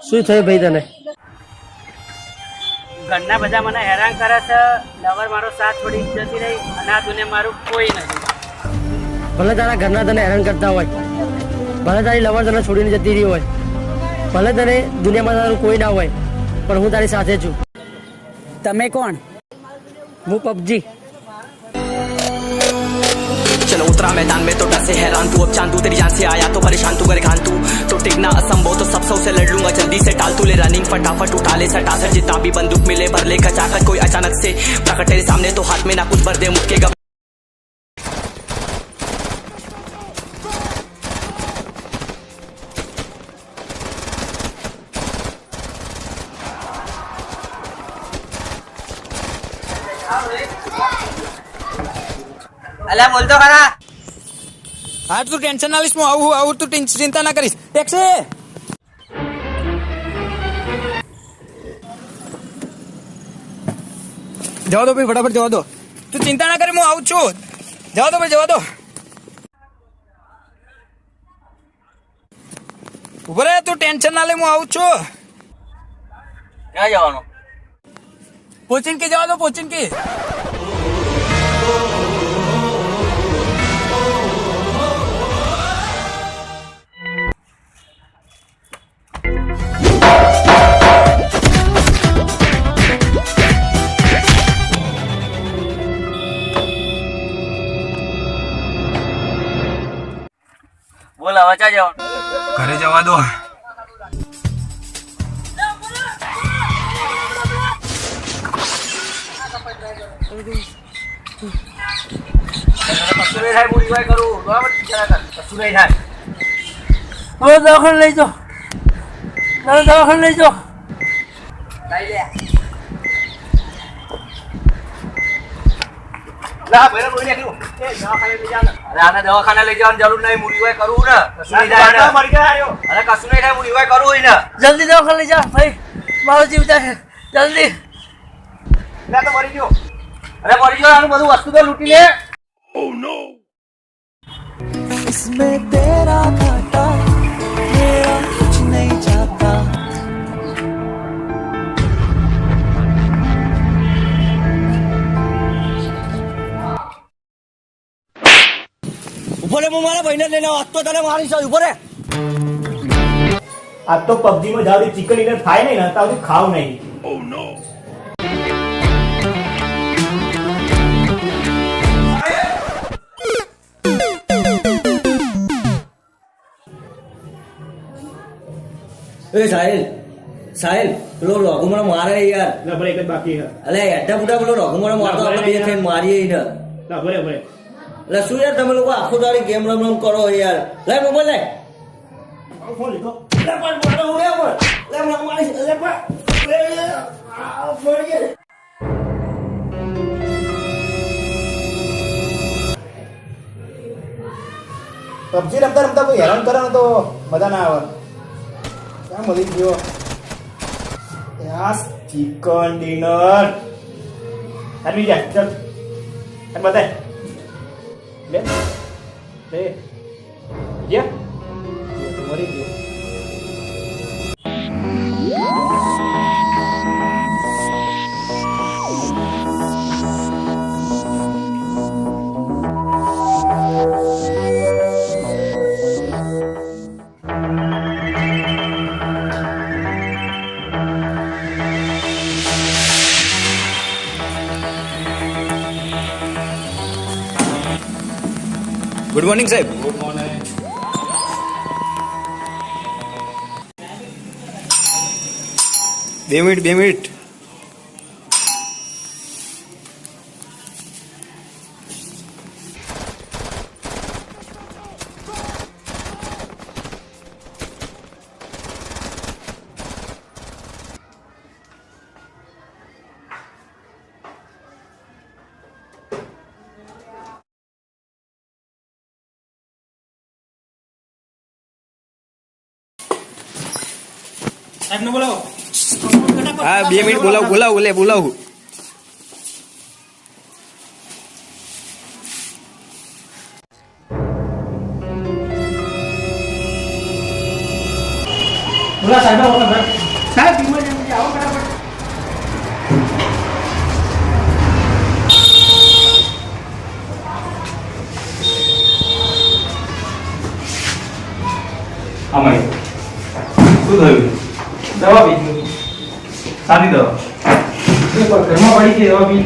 શું થયું ભાઈ તને? ઘરના બધા મને હેરાન કરે છે. લવર મારો સાથ છોડી જતી રહી અને આ દુનિયા મારું કોઈ નથી. ભલે તારા ઘરના તને હેરાન કરતા હોય, ભલે તારી લવર તને છોડીને જતી રહી હોય, ભલે તને દુનિયામાં તારું કોઈ ના હોય, પણ હું તારી સાથે છું. તમે કોણ? હું પબજી. चलो उतरा मैदान में तो डर से हैरान तू अब चांदू तेरी जान से आया तो परेशान तू करे खान तू तो टिकना असंभव तो सब सौ से लड़ लूंगा जल्दी से टाल तू ले रनिंग फटाफट उठा ले सटासट जितना भी बंदूक मिले भर ले खचाखच कोई अचानक से प्रकट तेरे सामने तो हाथ में ना कुछ भर दे मुक्के गप અલ્યા બોલતો ખરા. હા તું ટેન્શન ના લઈશ, હું આવું તું ચિંતા ના કરીશ. ટેક્સી જવા દો ભાઈ, ફટાફટ જવા દો. તું ચિંતા ના કરી, હું આવું છું. જવા દો ભાઈ, જવા દો. ઉભો રહે, તું ટેન્શન ના લે, હું આવું છું. ક્યાં જવાનું? પોચિંકી જવા દો, પોચિંકી. બોલ હવે ક્યાં જવાનું? ઘરે જવા દો. કશું નહીં થાય, હું રિવાય કરું. બરાબર કશું નહીં થાય. હવે દવાખાને લઈ જાઓ, દવાખાને લઈ જાઓ. લઈ લે. ના ભાઈ કોઈ નહીં. દવાખાને લઈ જાવ. અરે આને દવાખાને લઈ જવાની જરૂર નહીં, હું રિવાય કરું ને. કશું નહીં થાય. અરે કશું નહીં થાય, હું રિવાય કરું ને. જલ્દી દવાખાને લઈ જાઓ ભાઈ, મારો જીવ જાય જલ્દી. ના તો મરી ગયો. અરે મરી ગયો, આનું બધું વસ્તુ તો લૂંટી લે. इसमें तेरा घाटा मेरा कुछ नहीं जाता ઉભો રે, હું મારા ભાઈને લઈને આજ તો તને મારી છે. ઉભો રે. આજ તો પબજી માં જાવ ચિકન ડિનર થાય નહીં ને તાવ ખાવ નહીં. સાહેલ પેલો રઘુમણ મારે યાર. ભલે એક જ બાકી છે. અલે એટા ફૂટા પેલો રઘુમણ મારતો, આપણે બે થઈને મારીએ ને. ભલે ભલે એટલે શું યાર તમે લોકો આખો દાડી ગેમ રમ કરો યાર. લે મોબાઈલ લે. ફોન લીધો. લે પણ મારો લે પણ લે મારી લે પણ આ ફોન કે પબજી રમતા રમતા કોઈ હેરાન કરે ને તો મજા ના આવે. ક્યાં મળી ગયો યાર ચિકન ડિનર? આવી જા ચાલ અને બતાય લે લે યા મરી ગયો. ગુડ મોર્નિંગ સાહેબ. Good morning. બે મિનિટ. સાહેબને બોલાવો. હા 2 મિનિટ બોલાવું. બોલા સાહેબ સાહેબ ઇમરજન્સી આવો ફટાફટ. અમારી શું થયું? દવા પી સાની દવા? ઘરમાં પડી છે દવા પી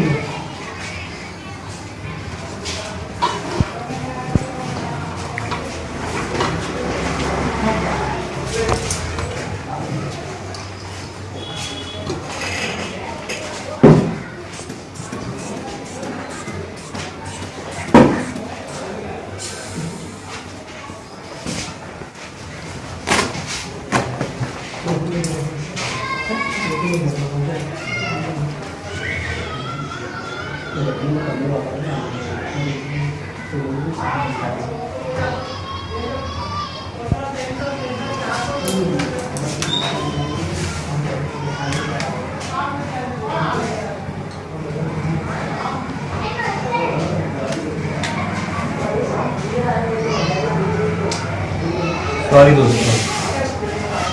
સોરી દોસ્તો,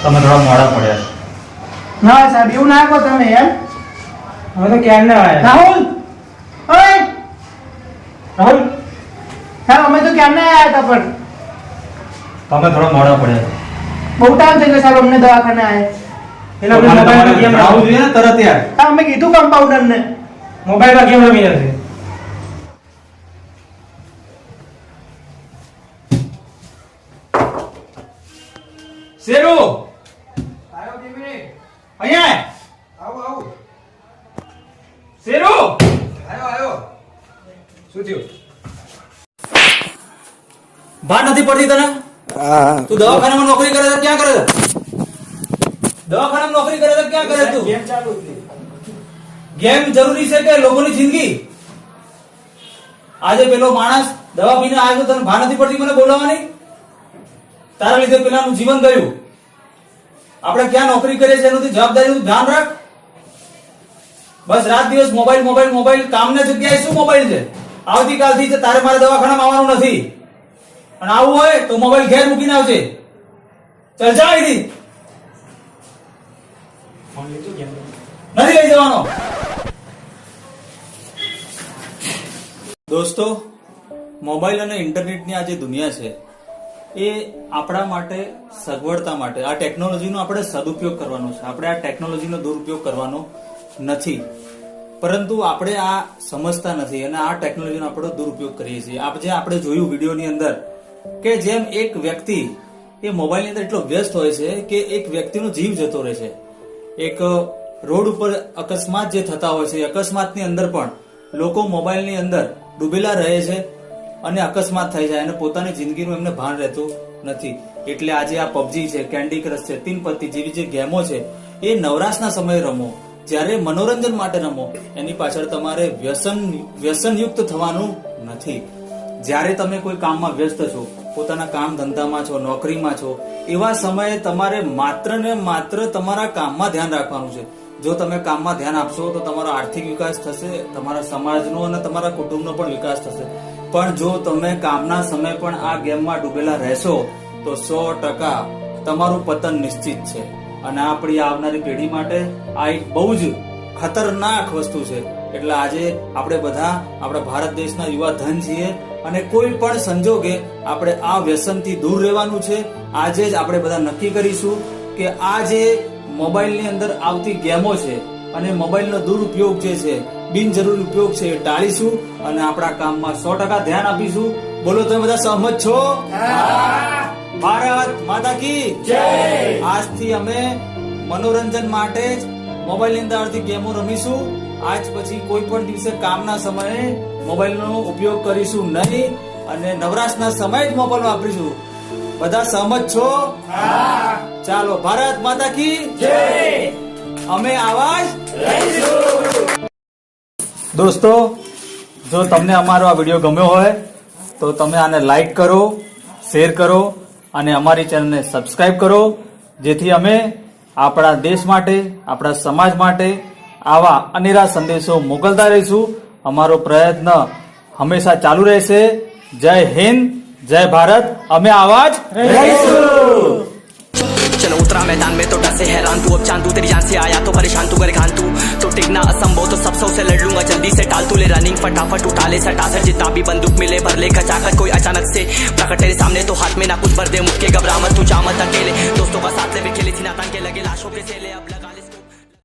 તમે થોડા મોડા પડ્યા. ના સાહેબ એવું ના કહો તમે યાર. હવે તો ક્યાં ના આવ્યા રાહુલ. ઓય રાહુલ સાહેબ અમે તો ક્યાં ના આવ્યા હતા પણ તમે થોડા મોડા પડ્યા. બહુ ટાઈમ થઈ ગયો સાહેબ અમને દવાખાને આવ્યા. એટલે આપણે મોબાઈલમાં ગેમ રમવું જોઈએ ને તરત યાર. હા અમે કીધું કમ્પાઉન્ડર ને મોબાઈલમાં ગેમ રમી નથી. શેરુ આવ્યો 2 મિનિટ. અહીંયા આવો આવો. શેરુ આવ્યો. શું થયું? ભાન નથી પડતી તને? તું દવાખાનામાં નોકરી કરે છે, ક્યાં કરે છે? દવાખાનામાં નોકરી કરે છે, ક્યાં કરે તું? ગેમ ચાલુ છે. ગેમ જરૂરી છે કે લોકોની જિંદગી? આજે પેલો માણસ દવા પીને આવ્યો, તને ભાન નથી પડતી મને બોલાવવાની? તારા લીધે પેલાનું જીવન ગયું. આપણે ક્યાં નોકરી કરીએ છીએ એનું જવાબદારીનું ધ્યાન રાખ. બસ રાત દિવસ મોબાઈલ મોબાઈલ મોબાઈલ. કામની જગ્યાએ શું મોબાઈલ છે? આવતીકાલથી તારે મારે દવાખાનામાં આવવાનું નથી, અને આવું હોય તો મોબાઈલ ઘેર મૂકીને આવજે. ચાલ જા અહીંથી. નથી લઈ જવાનો. દોસ્તો, મોબાઈલ અને ઇન્ટરનેટની આ જે દુનિયા છે એ આપણા માટે સગવડતા માટે આ ટેકનોલોજીનો આપણે સદુપયોગ કરવાનો છે. આપણે આ ટેકનોલોજીનો દુરુપયોગ કરવાનો નથી, પરંતુ આપણે આ સમજતા નથી અને આ ટેકનોલોજીનો આપણે દુરુપયોગ કરીએ છીએ. જે આપણે જોયું વિડીયોની અંદર કે જેમ એક વ્યક્તિ એ મોબાઈલની અંદર એટલો વ્યસ્ત હોય છે કે એક વ્યક્તિનો જીવ જતો રહે છે. એક રોડ ઉપર અકસ્માત જે થતા હોય છે, અકસ્માતની અંદર પણ લોકો મોબાઈલની અંદર ડૂબેલા રહે છે અને અકસ્માત થઈ જાય અને પોતાની જિંદગીનું એમને ભાન રહેતું નથી. એટલે આજે આ પબજી છે, કેન્ડી ક્રશ છે, તીન પત્તી જેવી જે ગેમો છે એ નવરાશના સમયે રમો. જ્યારે મનોરંજન માટે રમો, એની પાછળ તમારે વ્યસનયુક્ત થવાનું નથી. જ્યારે તમે કોઈ કામમાં વ્યસ્ત છો, પોતાના કામ ધંધામાં છો, નોકરીમાં છો, એવા સમયે તમારે માત્ર ને માત્ર તમારા કામમાં ધ્યાન રાખવાનું છે. જો તમે કામમાં ધ્યાન આપશો તો તમારો આર્થિક વિકાસ થશે, તમારા સમાજનો અને તમારા કુટુંબનો પણ વિકાસ થશે. પણ જો તમે કામના સમયે પણ આ ગેમમાં ડૂબેલા રહેશો તો 100% તમારું પતન નિશ્ચિત છે. અને આપણી આવનારી પેઢી માટે આ એક બહુ જ ખતરનાક વસ્તુ છે. એટલે આજે આપણે બધા આપણા ભારત દેશના યુવા ધન છીએ અને કોઈ પણ સંજોગે આપણે આ વ્યસનથી દૂર રહેવાનું છે. આજે જ આપણે બધા નક્કી કરીશું કે આ જે મોબાઈલની અંદર આવતી ગેમો છે અને મોબાઈલનો દુરુપયોગ જે છે, બિનજરૂરી ઉપયોગ છે, એ ટાળીશું અને આપણા કામમાં 100% ધ્યાન આપીશું. બોલો, તમે બધા સહમત છો? ભારત માતા કી જય. આજથી અમે મનોરંજન માટે જ મોબાઈલની અંદર આવતી ગેમો રમીશું. આજ પછી કોઈ પણ દિવસે કામના સમયે મોબાઈલનો ઉપયોગ કરીશું નહીં અને નવરાશના સમયે જ મોબાઈલ વાપરીશું. બધા સહમત છો? ચાલો, ભારત માતા કી જય. અમે આવાજ લઈશું. દોસ્તો, જો તમને અમારો આ વિડીયો ગમ્યો હોય તો તમે આને લાઈક કરો, શેર કરો અને અમારી ચેનલને સબસ્ક્રાઇબ કરો, જેથી અમે આપણા દેશ માટે, આપણા સમાજ માટે આવા અનેરા સંદેશો મોકલતા રહીશું. અમારો પ્રયત્ન હંમેશા ચાલુ રહેશે. જય હિન્દ, જય ભારત. અમે આવાજ રહીશું. चलो उतरा मैदान में तो डर से हैरान तू अब चांदू तेरी जान से आया तो परेशान तू करे खान तू तो टिकना असंभव तो सब सौ से लड़ लूंगा जल्दी से टाल तू ले रनिंग फटाफट उठा ले सटासट जितना भी बंदूक मिले भर ले खचाखट कोई अचानक से प्रकट तेरे सामने तो हाथ में ना कुछ भर दे मुझके घबरा मत तू जा मत अकेले दोस्तों का साथ ले खेले थी नातान के लगे लाशों के सेले अब